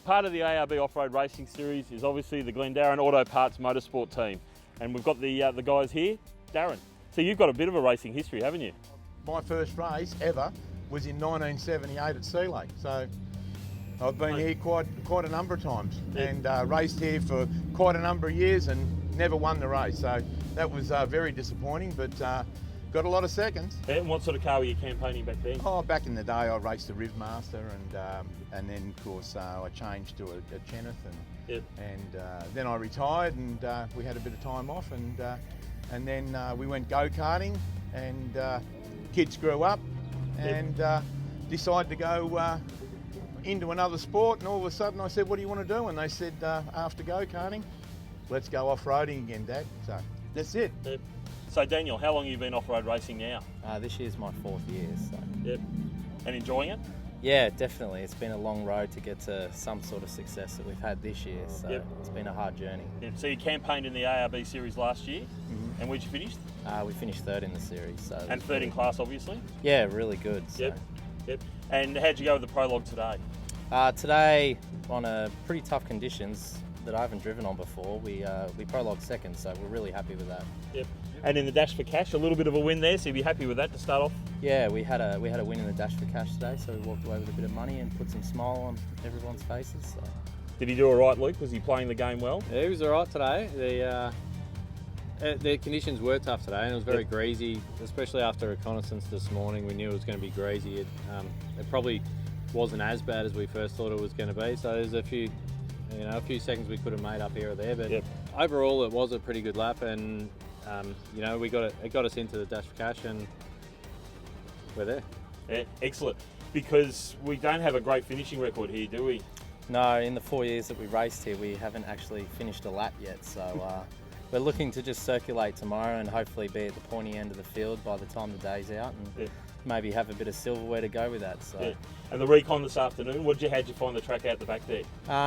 Part of the ARB Off-Road Racing Series is obviously the Glendaren Auto Parts Motorsport team. And we've got the guys here, Darren. So you've got a bit of a racing history, haven't you? My first race ever was in 1978 at Sea Lake. So I've been here quite a number of times and raced here for quite a number of years and never won the race. So that was very disappointing, but got a lot of seconds. And what sort of car were you campaigning back then? Oh, back in the day I raced a Rivmaster and then of course I changed to a Cheneth and then I retired and we had a bit of time off and then we went go-karting and kids grew up and decided to go into another sport, and all of a sudden I said, what do you want to do? And they said, after go-karting, let's go off-roading again, Dad. So that's it. Yep. So Daniel, how long have you been off-road racing now? This year's my 4th year. So. Yep. And enjoying it? Yeah, definitely. It's been a long road to get to some sort of success that we've had this year, so It's been a hard journey. Yep. So you campaigned in the ARB series last year, and where'd you finish? We finished 3rd in the series. So and 3rd in class, obviously? Yeah, really good. So. Yep. And how'd you go with the Prologue today? Today, on pretty tough conditions that I haven't driven on before, we prologued 2nd, so we're really happy with that. Yep. And in the Dash for Cash, a little bit of a win there, so you'd be happy with that to start off? Yeah, we had a win in the Dash for Cash today, so we walked away with a bit of money and put some smile on everyone's faces. So. Did he do all right, Luke? Was he playing the game well? Yeah, he was all right today. The conditions were tough today, and it was very greasy, especially after reconnaissance this morning. We knew it was going to be greasy. It probably wasn't as bad as we first thought it was going to be, so there's a few seconds we could have made up here or there, but overall it was a pretty good lap, and it got us into the Dash for Cash, and we're there. Yeah, excellent. Because we don't have a great finishing record here, do we? No, in the 4 years that we raced here, we haven't actually finished a lap yet, so we're looking to just circulate tomorrow and hopefully be at the pointy end of the field by the time the day's out, and maybe have a bit of silverware to go with that. So. And the recon this afternoon, how'd you find the track out the back there?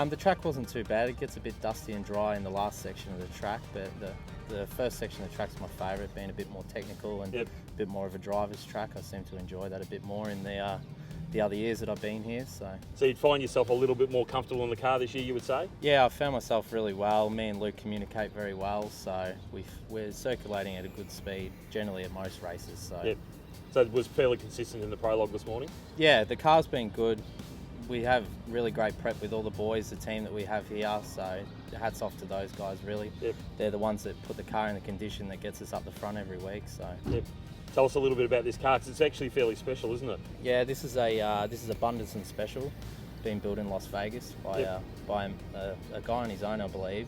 The track wasn't too bad. It gets a bit dusty and dry in the last section of the track, but the first section of the track's my favourite, being a bit more technical and a bit more of a driver's track. I seem to enjoy that a bit more in the other years that I've been here. So you'd find yourself a little bit more comfortable in the car this year, you would say? Yeah, I found myself really well. Me and Luke communicate very well, so we're circulating at a good speed, generally at most races. So it was fairly consistent in the prologue this morning? Yeah, the car's been good. We have really great prep with all the boys, the team that we have here, so hats off to those guys, really. They're the ones that put the car in the condition that gets us up the front every week. So. Tell us a little bit about this car, because it's actually fairly special, isn't it? Yeah, this is a Bunderson Special, being built in Las Vegas by a guy on his own, I believe.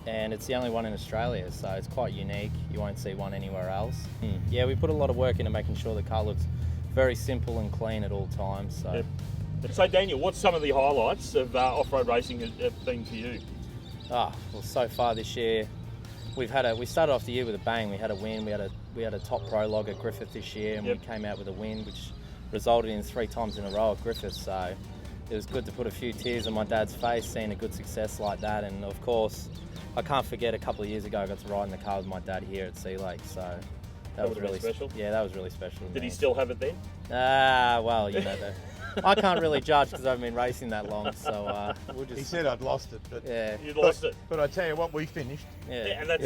And it's the only one in Australia, so it's quite unique. You won't see one anywhere else. Yeah, we put a lot of work into making sure the car looks very simple and clean at all times. So, So Daniel, what's some of the highlights of off-road racing have been for you? Well, so far this year, we started off the year with a bang. We had a win. We had a top prologue at Griffith this year, and we came out with a win, which resulted in 3 times in a row at Griffith. So it was good to put a few tears on my dad's face, seeing a good success like that. And of course, I can't forget a couple of years ago I got to ride in the car with my dad here at Sea Lake, so that was really special. Yeah, that was really special. Did he still have it then? Well, I can't really judge because I haven't been racing that long, so we'll just... He said I'd lost it, but you'd lost it. But I tell you what, we finished. And that's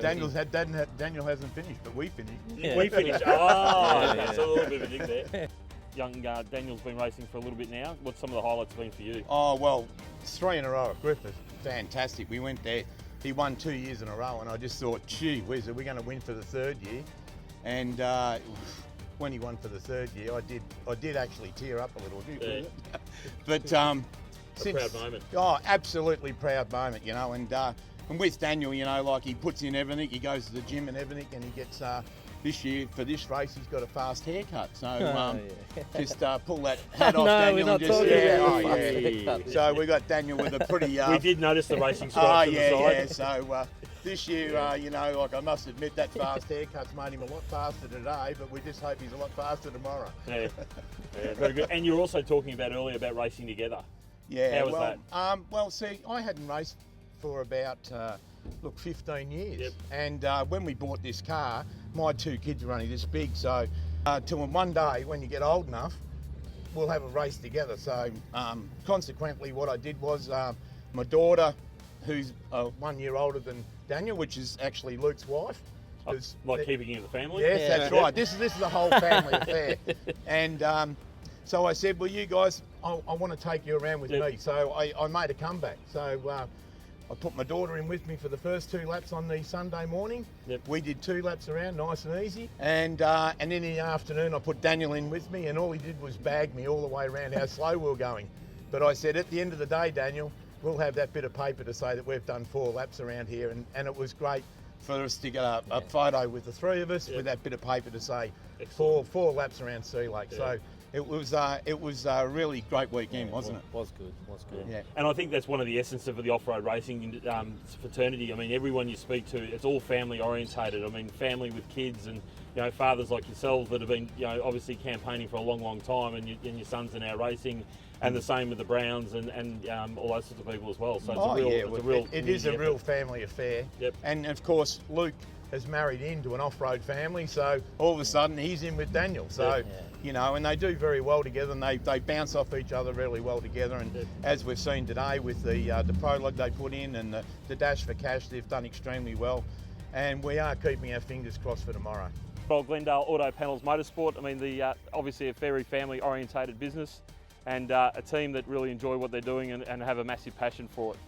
Daniel hasn't finished, but we finished. We finished. That's a little bit of a dig there. Young Daniel's been racing for a little bit now. What's some of the highlights been for you? Oh, well, 3 in a row at Griffith. Fantastic. We went there. He won 2 years in a row, and I just thought, gee whiz, are we going to win for the 3rd year? And when he won for the 3rd year, I did actually tear up a little bit. But proud moment. Oh, absolutely proud moment, and with Daniel, like he puts in everything. He goes to the gym and everything, and he gets. This year, for this race, he's got a fast haircut. So just pull that hat off, Daniel. We're not talking So we got Daniel with a pretty... we did notice the racing stripes on the side. So this year, I must admit that fast haircut's made him a lot faster today, but we just hope he's a lot faster tomorrow. Yeah, very good. And you were also talking earlier about racing together. Yeah. How was that? Well, see, I hadn't raced for about... 15 years. And when we bought this car, my 2 kids were only this big, so till one day when you get old enough, we'll have a race together. So consequently, what I did was my daughter, who's 1 year older than Daniel, which is actually Luke's wife. Like keeping you in the family? Yes, that's right. This is a whole family affair. And so I said, well, you guys, I want to take you around with me. So I made a comeback. So I put my daughter in with me for the first 2 laps on the Sunday morning. We did 2 laps around, nice and easy. And then in the afternoon, I put Daniel in with me, and all he did was bag me all the way around how slow we were going. But I said, at the end of the day, Daniel, we'll have that bit of paper to say that we've done 4 laps around here. And it was great for us to get a photo with the 3 of us with that bit of paper to say four laps around Sea Lake. So it was a really great weekend, wasn't it? Was good. Yeah. And I think that's one of the essence of the off-road racing fraternity. I mean, everyone you speak to, it's all family orientated. I mean, family with kids and, you know, fathers like yourselves that have been, you know, obviously campaigning for a long, long time, and your sons are now racing. And the same with the Browns and all those sorts of people as well. So it is a real family affair. Yep. And of course, Luke has married into an off-road family, so all of a sudden he's in with Daniel. So, you know, and they do very well together, and they bounce off each other really well together. And as we've seen today with the prologue they put in and the Dash for Cash, they've done extremely well. And we are keeping our fingers crossed for tomorrow. Well, Glendale Auto Panels Motorsport, I mean, obviously a very family orientated business, and a team that really enjoy what they're doing and have a massive passion for it.